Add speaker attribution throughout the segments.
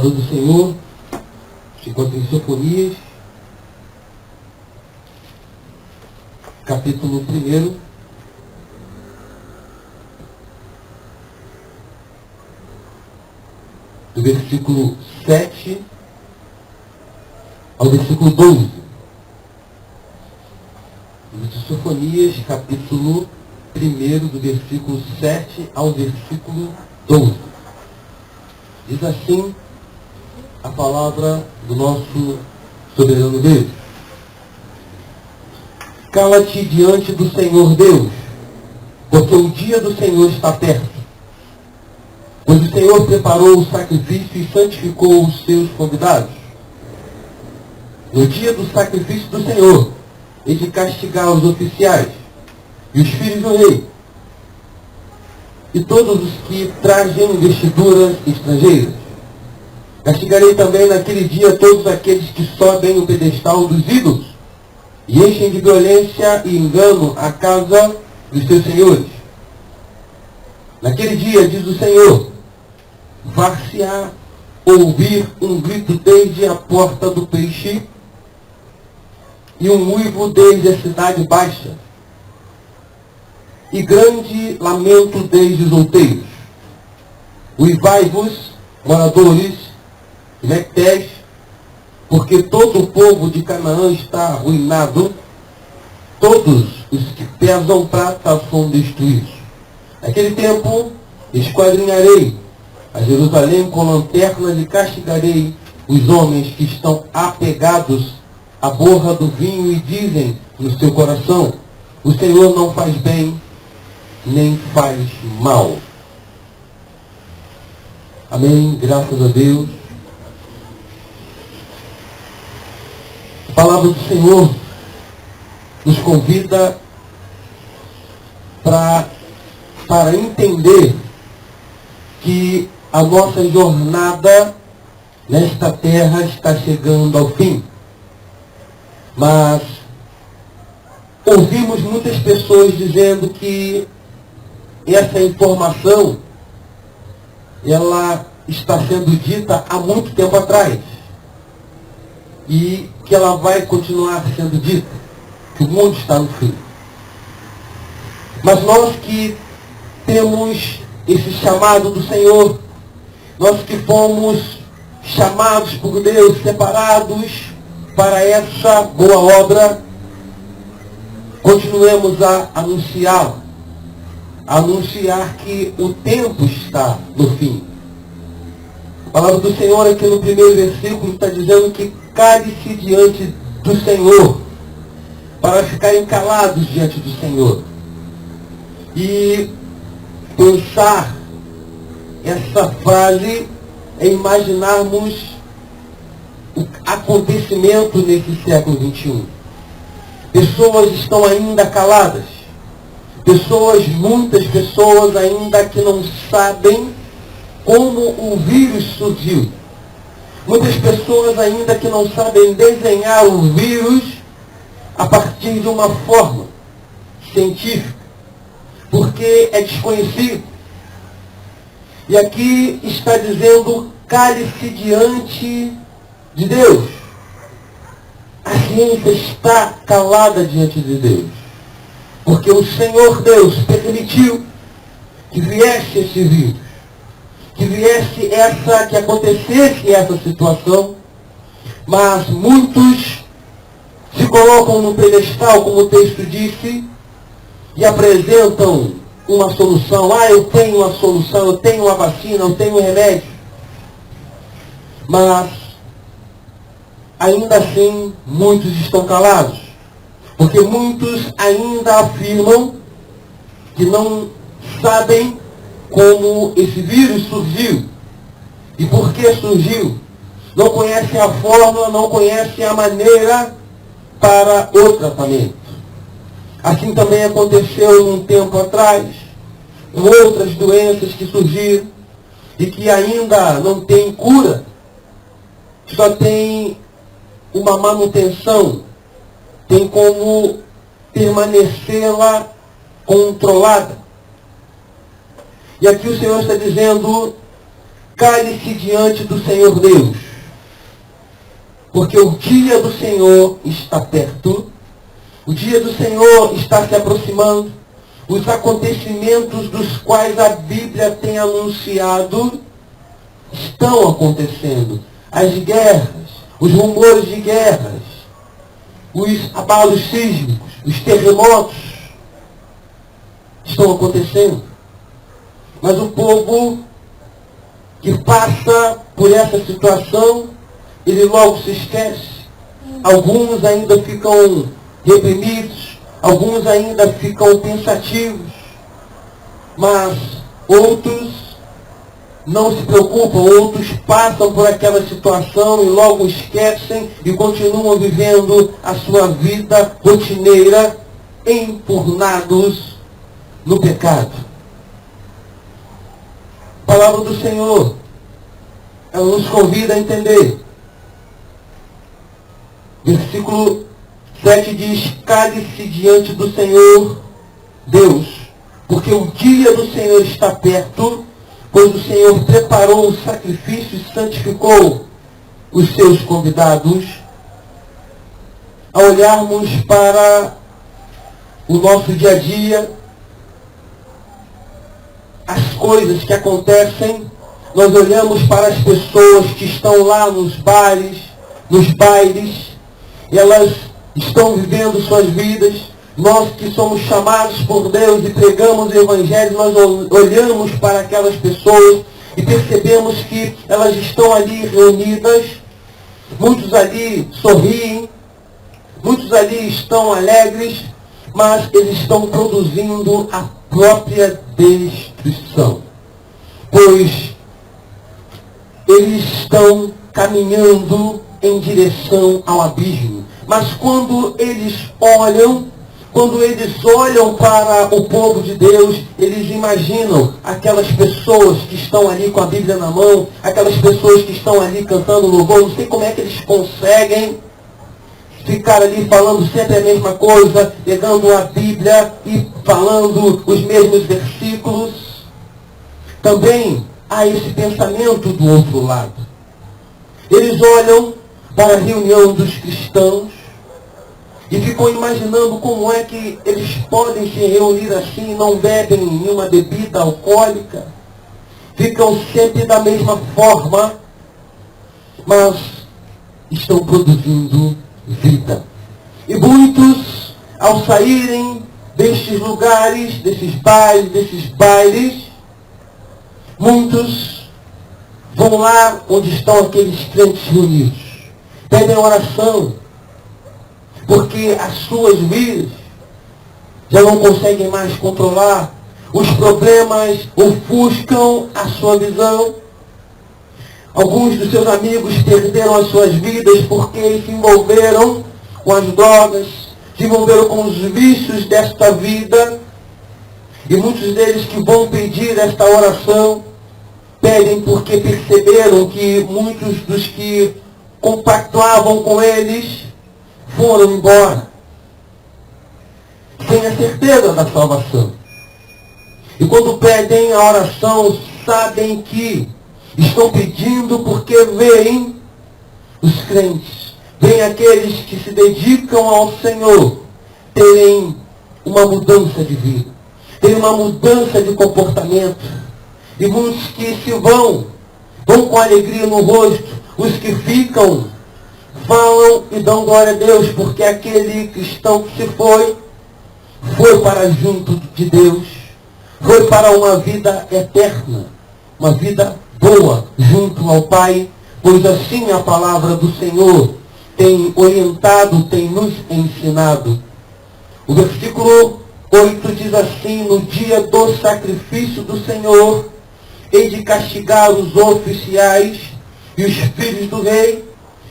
Speaker 1: palavra do Senhor se encontra em Sofonias, capítulo 1, do versículo 7 ao versículo 12. De Sofonias, capítulo 1, do versículo 7 ao versículo 12. Diz assim a palavra do nosso soberano Deus. Cala-te diante do Senhor Deus, porque o dia do Senhor está perto. Pois o Senhor preparou o sacrifício e santificou os seus convidados. No dia do sacrifício do Senhor, e de castigar os oficiais e os filhos do rei, e todos os que trazem vestiduras estrangeiras. Castigarei também naquele dia todos aqueles que sobem o pedestal dos ídolos e enchem de violência e engano a casa dos seus senhores. Naquele dia, diz o Senhor, far-se-á ouvir um grito desde a porta do peixe e um uivo desde a cidade baixa, e grande lamento desde os outeiros. Uivai-vos, moradores de Mectés, porque todo o povo de Canaã está arruinado, todos os que pesam prata são destruídos. Naquele tempo, esquadrinharei a Jerusalém com lanternas e castigarei os homens que estão apegados à borra do vinho e dizem no seu coração, o Senhor não faz bem, nem faz mal. Amém, graças a Deus. A palavra do Senhor nos convida para entender que a nossa jornada nesta terra está chegando ao fim. Mas ouvimos muitas pessoas dizendo que essa informação ela está sendo dita há muito tempo atrás e que ela vai continuar sendo dita, que o mundo está no fim. Mas nós que temos esse chamado do Senhor, nós que fomos chamados por Deus, separados para essa boa obra, continuemos a anunciar que o tempo está no fim. A palavra do Senhor aqui no primeiro versículo está dizendo que cale-se diante do Senhor, para ficarem calados diante do Senhor. E pensar essa frase é imaginarmos o acontecimento nesse século XXI. Pessoas estão ainda caladas. Muitas pessoas ainda que não sabem como o vírus surgiu. Muitas pessoas ainda que não sabem desenhar o vírus a partir de uma forma científica, porque é desconhecido. E aqui está dizendo, cale-se diante de Deus. A ciência está calada diante de Deus, porque o Senhor Deus permitiu que viesse esse vírus, que acontecesse essa situação, mas muitos se colocam no pedestal, como o texto disse, e apresentam uma solução. Eu tenho uma solução, eu tenho uma vacina, eu tenho um remédio. Mas, ainda assim, muitos estão calados. Porque muitos ainda afirmam que não sabem como esse vírus surgiu. E por que surgiu? Não conhecem a fórmula, não conhecem a maneira para o tratamento. Assim também aconteceu num tempo atrás, com outras doenças que surgiram e que ainda não têm cura, só tem uma manutenção, tem como permanecê-la controlada. E aqui o Senhor está dizendo, cale-se diante do Senhor Deus, porque o dia do Senhor está perto, o dia do Senhor está se aproximando, os acontecimentos dos quais a Bíblia tem anunciado estão acontecendo. As guerras, os rumores de guerras, os abalos sísmicos, os terremotos estão acontecendo. Mas o povo que passa por essa situação, ele logo se esquece. Alguns ainda ficam reprimidos, alguns ainda ficam pensativos, mas outros não se preocupam, outros passam por aquela situação e logo esquecem e continuam vivendo a sua vida rotineira, empurnados no pecado. A palavra do Senhor, ela nos convida a entender. Versículo 7 diz: cale-se diante do Senhor Deus, porque o dia do Senhor está perto, pois o Senhor preparou o sacrifício e santificou os seus convidados. Ao olharmos para o nosso dia a dia, as coisas que acontecem, nós olhamos para as pessoas que estão lá nos bares, nos bailes, elas estão vivendo suas vidas. Nós que somos chamados por Deus e pregamos o Evangelho, nós olhamos para aquelas pessoas e percebemos que elas estão ali reunidas. Muitos ali sorriem, muitos ali estão alegres, mas eles estão produzindo a própria destruição. Pois eles estão caminhando em direção ao abismo. Mas quando eles olham para o povo de Deus, eles imaginam aquelas pessoas que estão ali com a Bíblia na mão, aquelas pessoas que estão ali cantando louvor. Não sei como é que eles conseguem ficar ali falando sempre a mesma coisa, pegando a Bíblia e falando os mesmos versículos. Também há esse pensamento do outro lado. Eles olham para a reunião dos cristãos e ficam imaginando como é que eles podem se reunir assim e não bebem nenhuma bebida alcoólica. Ficam sempre da mesma forma, mas estão produzindo vida. E muitos, ao saírem destes lugares, desses bailes, muitos vão lá onde estão aqueles crentes reunidos. Pedem oração, porque as suas vidas já não conseguem mais controlar. Os problemas ofuscam a sua visão. Alguns dos seus amigos perderam as suas vidas porque se envolveram com as drogas, se envolveram com os vícios desta vida. E muitos deles que vão pedir esta oração, pedem porque perceberam que muitos dos que compactuavam com eles foram embora, sem a certeza da salvação. E quando pedem a oração, sabem que estão pedindo porque veem os crentes, veem aqueles que se dedicam ao Senhor, terem uma mudança de vida, terem uma mudança de comportamento. E muitos que se vão com alegria no rosto. Os que ficam, falam e dão glória a Deus, porque aquele cristão que se foi para junto de Deus, foi para uma vida eterna, uma vida boa junto ao Pai, pois assim a palavra do Senhor tem orientado, tem nos ensinado. O versículo 8 diz assim: no dia do sacrifício do Senhor, hei de castigar os oficiais e os filhos do rei,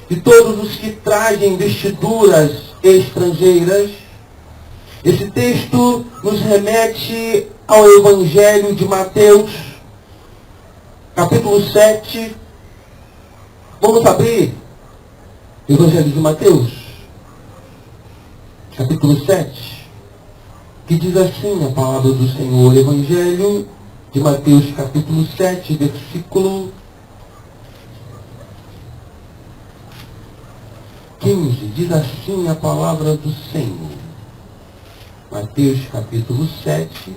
Speaker 1: e todos os que trazem vestiduras estrangeiras. Esse texto nos remete ao Evangelho de Mateus, capítulo 7. Vamos abrir Evangelho de Mateus, capítulo 7, que diz assim a palavra do Senhor. Evangelho de Mateus, capítulo 7, versículo diz assim a palavra do Senhor. Mateus capítulo 7,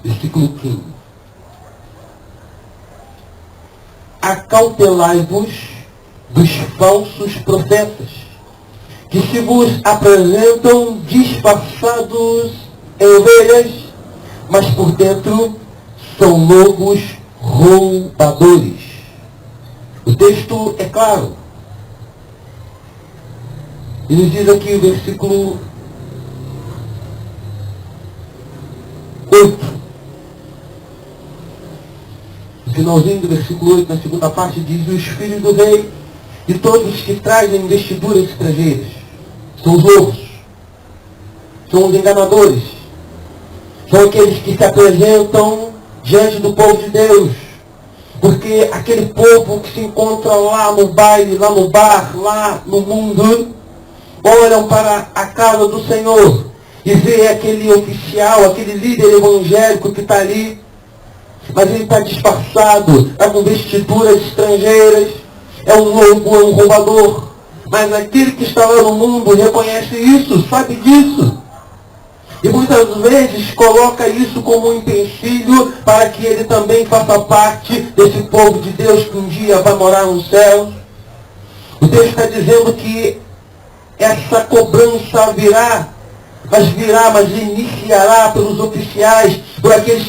Speaker 1: versículo 15. Acautelai-vos dos falsos profetas, que se vos apresentam disfarçados em ovelhas, mas por dentro são lobos roubadores. O texto é claro. Ele diz aqui o versículo 8. No finalzinho do versículo 8, na segunda parte, diz: os filhos do rei e todos os que trazem vestiduras estrangeiras são os lobos, são os enganadores, são aqueles que se apresentam diante do povo de Deus. Porque aquele povo que se encontra lá no baile, lá no bar, lá no mundo, olham para a casa do Senhor e vê aquele oficial, aquele líder evangélico que está ali, mas ele está disfarçado, está com vestiduras estrangeiras, é um lobo, é um roubador. Mas aquele que está lá no mundo reconhece isso, sabe disso. E muitas vezes coloca isso como um empecilho para que ele também faça parte desse povo de Deus que um dia vai morar no céu. O texto está dizendo que essa cobrança virá, mas iniciará pelos oficiais, por aqueles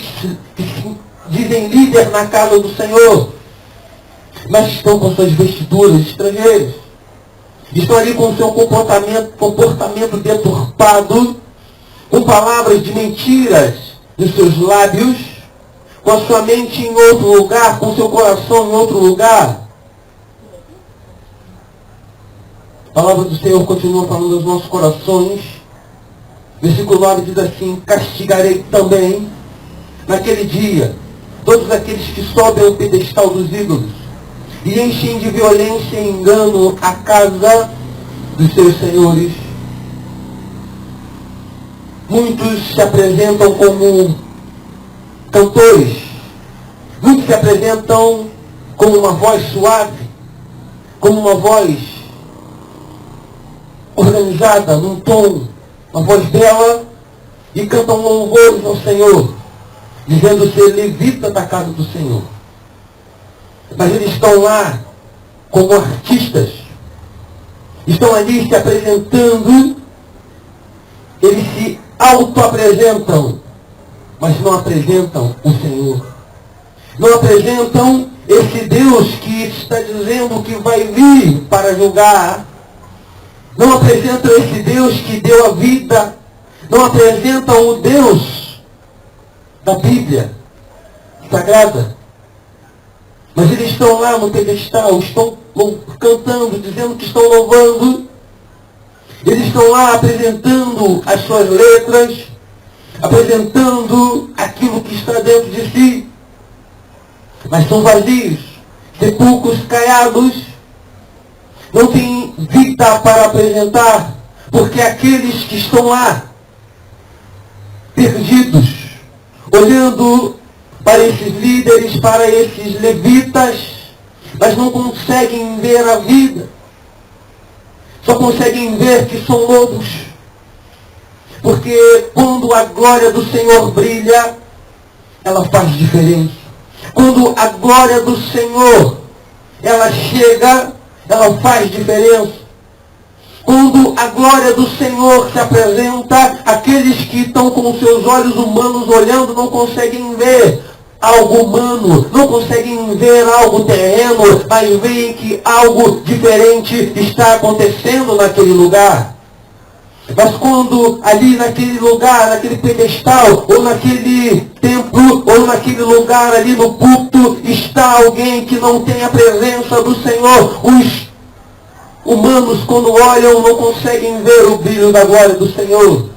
Speaker 1: que se dizem líder na casa do Senhor, mas estão com suas vestiduras estrangeiras. Estão ali com o seu comportamento deturpado, com palavras de mentiras nos seus lábios, com a sua mente em outro lugar, com o seu coração em outro lugar. A palavra do Senhor continua falando aos nossos corações. Versículo 9 diz assim: castigarei também, naquele dia, todos aqueles que sobem ao pedestal dos ídolos e enchem de violência e engano a casa dos seus senhores. Muitos se apresentam como cantores, muitos se apresentam como uma voz suave, como uma voz organizada, num tom, uma voz bela, e cantam louvores ao Senhor, dizendo ser levita da casa do Senhor. Mas eles estão lá como artistas, estão ali se apresentando, eles se auto-apresentam, mas não apresentam o Senhor. Não apresentam esse Deus que está dizendo que vai vir para julgar. Não apresentam esse Deus que deu a vida. Não apresentam o Deus da Bíblia Sagrada. Mas eles estão lá no pedestal, estão cantando, dizendo que estão louvando. Eles estão lá apresentando as suas letras, apresentando aquilo que está dentro de si. Mas são vazios, sepulcros caiados, não têm vida para apresentar, porque aqueles que estão lá, perdidos, olhando para esses líderes, para esses levitas, mas não conseguem ver a vida. Só conseguem ver que são lobos. Porque quando a glória do Senhor brilha, ela faz diferença. Quando a glória do Senhor, ela chega, ela faz diferença. Quando a glória do Senhor se apresenta, aqueles que estão com seus olhos humanos olhando não conseguem ver algo humano, não conseguem ver algo terreno, mas veem que algo diferente está acontecendo naquele lugar. Mas quando ali naquele lugar, naquele pedestal, ou naquele templo, ou naquele lugar ali no púlpito, está alguém que não tem a presença do Senhor, os humanos quando olham não conseguem ver o brilho da glória do Senhor.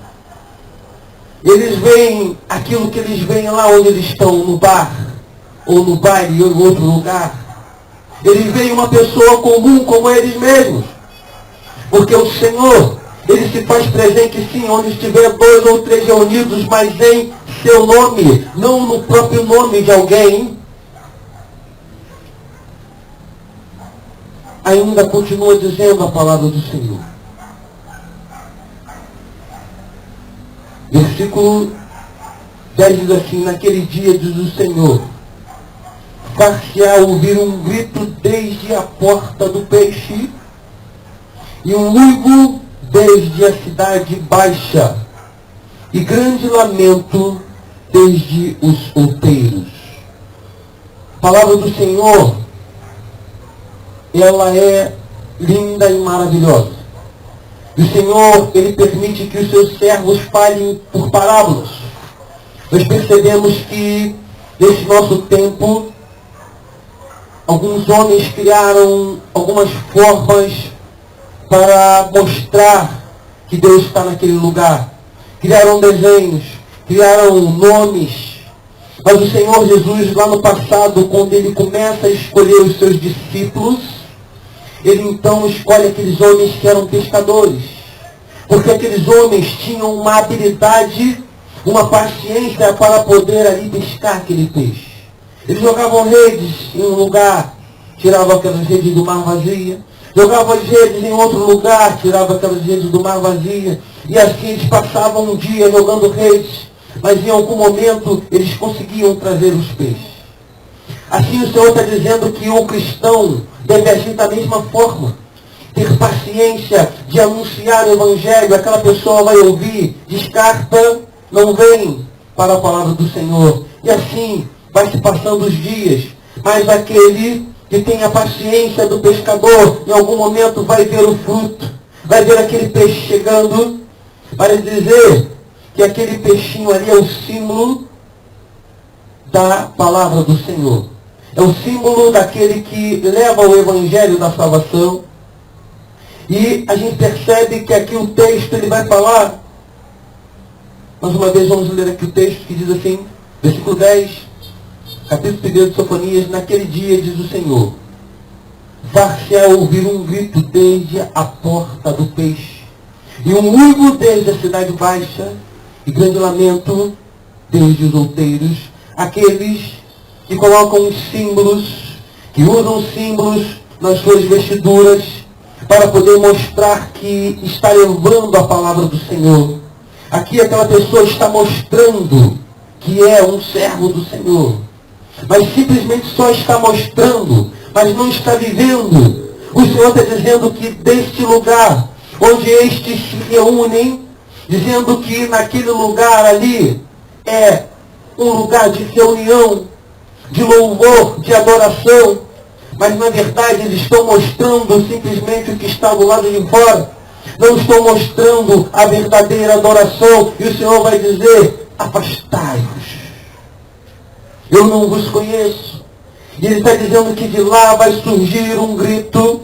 Speaker 1: Eles veem aquilo que eles veem lá onde eles estão, no bar, ou no baile, ou em outro lugar. Eles veem uma pessoa comum como eles mesmos. Porque o Senhor, Ele se faz presente sim, onde estiver 2 ou 3 reunidos, mas em seu nome, não no próprio nome de alguém. ainda continua dizendo a palavra do Senhor. Versículo 10 diz assim: naquele dia, diz o Senhor, far-se-á ouvir um grito desde a porta do peixe e um uivo desde a cidade baixa e grande lamento desde os outeiros. A palavra do Senhor, ela é linda e maravilhosa. E o Senhor, Ele permite que os seus servos falem por parábolas. Nós percebemos que, nesse nosso tempo, alguns homens criaram algumas formas para mostrar que Deus está naquele lugar. Criaram desenhos, criaram nomes. Mas o Senhor Jesus, lá no passado, quando Ele começa a escolher os seus discípulos, Ele então escolhe aqueles homens que eram pescadores. Porque aqueles homens tinham uma habilidade, uma paciência para poder ali pescar aquele peixe. Eles jogavam redes em um lugar, tiravam aquelas redes do mar vazia. Jogavam as redes em outro lugar, tiravam aquelas redes do mar vazia. E assim eles passavam um dia jogando redes. Mas em algum momento eles conseguiam trazer os peixes. Assim o Senhor está dizendo que o cristão deve agir da mesma forma. Ter paciência de anunciar o Evangelho. Aquela pessoa vai ouvir, descarta, não vem para a palavra do Senhor. E assim vai se passando os dias. Mas aquele que tem a paciência do pescador, em algum momento vai ver o fruto. Vai ver aquele peixe chegando. Para dizer que aquele peixinho ali é o símbolo da palavra do Senhor. É o símbolo daquele que leva o Evangelho da salvação. E a gente percebe que aqui o texto ele vai falar. Mais uma vez vamos ler aqui o texto que diz assim, versículo 10, capítulo 1 de Sofonias: naquele dia, diz o Senhor, far-se-á ouvir um grito desde a porta do peixe, e um uivo desde a cidade baixa, e grande lamento desde os outeiros, aqueles que colocam os símbolos, que usam símbolos nas suas vestiduras, para poder mostrar que está levando a palavra do Senhor. Aqui aquela pessoa está mostrando que é um servo do Senhor. Mas simplesmente só está mostrando, mas não está vivendo. O Senhor está dizendo que deste lugar, onde estes se reúnem, dizendo que naquele lugar ali é um lugar de reunião, de louvor, de adoração. Mas na verdade eles estão mostrando simplesmente o que está do lado de fora. Não estão mostrando a verdadeira adoração. E o Senhor vai dizer, afastai-vos. Eu não vos conheço. E Ele está dizendo que de lá vai surgir um grito.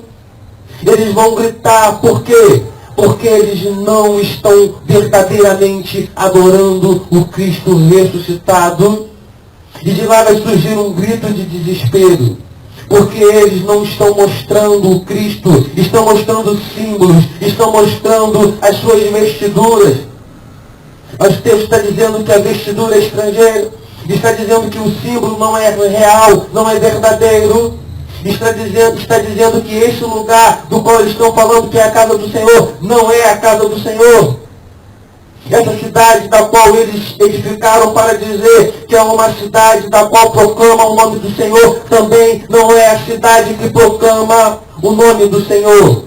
Speaker 1: Eles vão gritar. Por quê? Porque eles não estão verdadeiramente adorando o Cristo ressuscitado. E de lá vai surgir um grito de desespero. Porque eles não estão mostrando o Cristo, estão mostrando símbolos, estão mostrando as suas vestiduras. Mas o texto está dizendo que a vestidura é estrangeira, está dizendo que o símbolo não é real, não é verdadeiro. Está dizendo que este lugar do qual eles estão falando que é a casa do Senhor, não é a casa do Senhor. Essa cidade da qual eles edificaram para dizer que é uma cidade da qual proclama o nome do Senhor, também não é a cidade que proclama o nome do Senhor.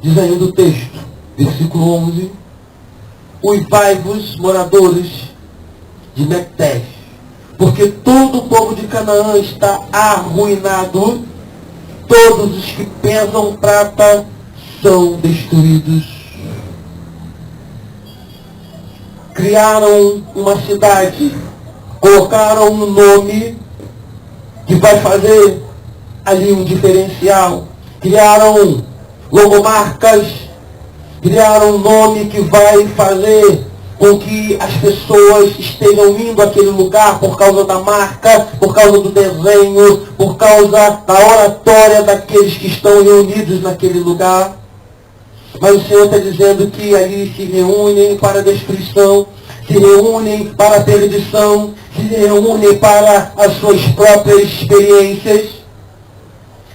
Speaker 1: Diz ainda o texto, versículo 11, uivai-vos, moradores de Mectés, porque todo o povo de Canaã está arruinado, todos os que pesam prata são destruídos. Criaram uma cidade, colocaram um nome que vai fazer ali um diferencial. Criaram logomarcas, criaram um nome que vai fazer com que as pessoas estejam indo àquele lugar por causa da marca, por causa do desenho, por causa da oratória daqueles que estão reunidos naquele lugar. Mas o Senhor está dizendo que ali se reúnem para a destruição, se reúnem para a perdição, que se reúnem para as suas próprias experiências,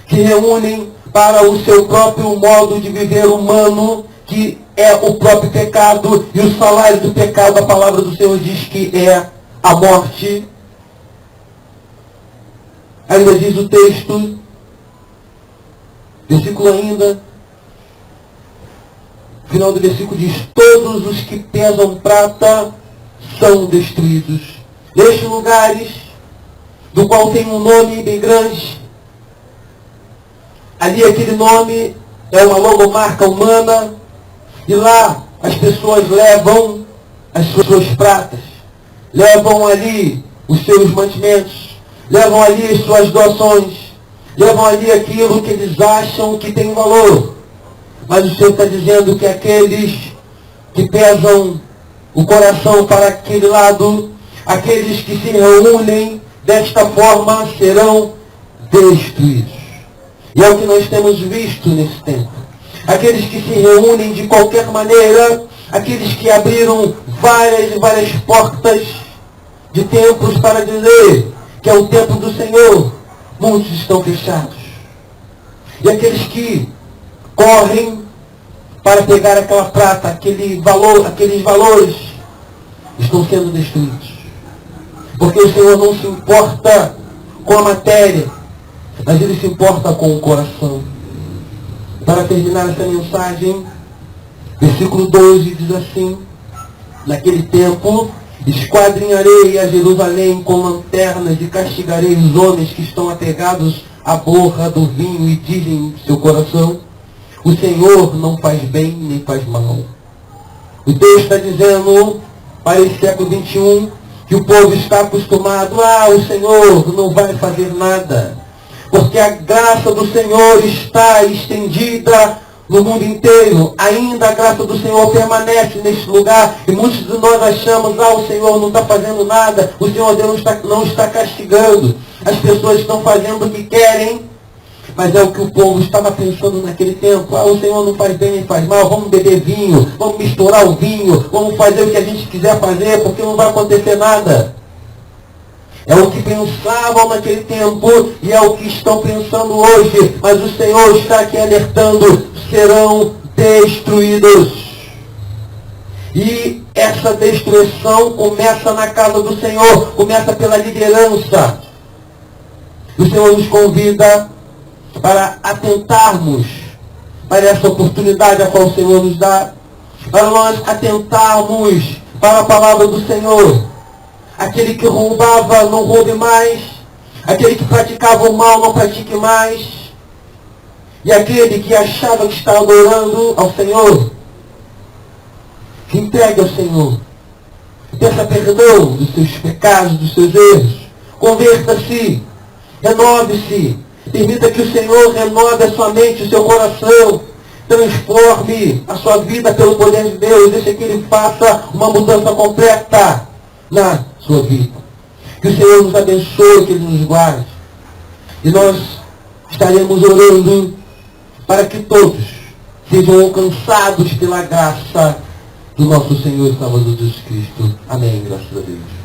Speaker 1: que reúnem para o seu próprio modo de viver humano, que é o próprio pecado, e o salário do pecado, a palavra do Senhor diz que é a morte. Ainda diz o texto, versículo ainda, final do versículo diz: todos os que pesam prata são destruídos. Nestes lugares, do qual tem um nome bem grande, ali aquele nome é uma logomarca humana, e lá as pessoas levam as suas pratas, levam ali os seus mantimentos, levam ali as suas doações, levam ali aquilo que eles acham que tem valor. Mas o Senhor está dizendo que aqueles que pesam o coração para aquele lado, aqueles que se reúnem desta forma, serão destruídos. E é o que nós temos visto nesse tempo. Aqueles que se reúnem de qualquer maneira, aqueles que abriram várias e várias portas de templos para dizer que é o tempo do Senhor, muitos estão fechados. E aqueles que correm para pegar aquela prata, aqueles valores, estão sendo destruídos. Porque o Senhor não se importa com a matéria, mas Ele se importa com o coração. Para terminar essa mensagem, versículo 12 diz assim: naquele tempo esquadrinharei a Jerusalém com lanternas e castigarei os homens que estão apegados à borra do vinho e dizem em seu coração: o Senhor não faz bem nem faz mal. O Deus está dizendo para esse século 21 que o povo está acostumado: o Senhor não vai fazer nada, porque a graça do Senhor está estendida no mundo inteiro. Ainda a graça do Senhor permanece neste lugar, e muitos de nós achamos: o Senhor não está fazendo nada, o Senhor Deus não está castigando. As pessoas estão fazendo o que querem, mas é o que o povo estava pensando naquele tempo: o Senhor não faz bem nem faz mal, vamos beber vinho, vamos misturar o vinho, vamos fazer o que a gente quiser fazer, porque não vai acontecer nada. É o que pensavam naquele tempo e é o que estão pensando hoje. Mas o Senhor está aqui alertando: serão destruídos. E essa destruição começa na casa do Senhor, começa pela liderança. O Senhor nos convida para atentarmos para essa oportunidade a qual o Senhor nos dá, para nós atentarmos para a palavra do Senhor. Aquele que roubava, não roube mais. Aquele que praticava o mal, não pratique mais. E aquele que achava que está adorando ao Senhor, que entregue ao Senhor. Peça perdão dos seus pecados, dos seus erros. Converta-se. Renove-se. Permita que o Senhor renove a sua mente, o seu coração. Transforme a sua vida pelo poder de Deus. Deixe que Ele faça uma mudança completa na sua vida. Que o Senhor nos abençoe, que Ele nos guarde. E nós estaremos orando para que todos sejam alcançados pela graça do nosso Senhor e Salvador Jesus Cristo. Amém. Graças a Deus.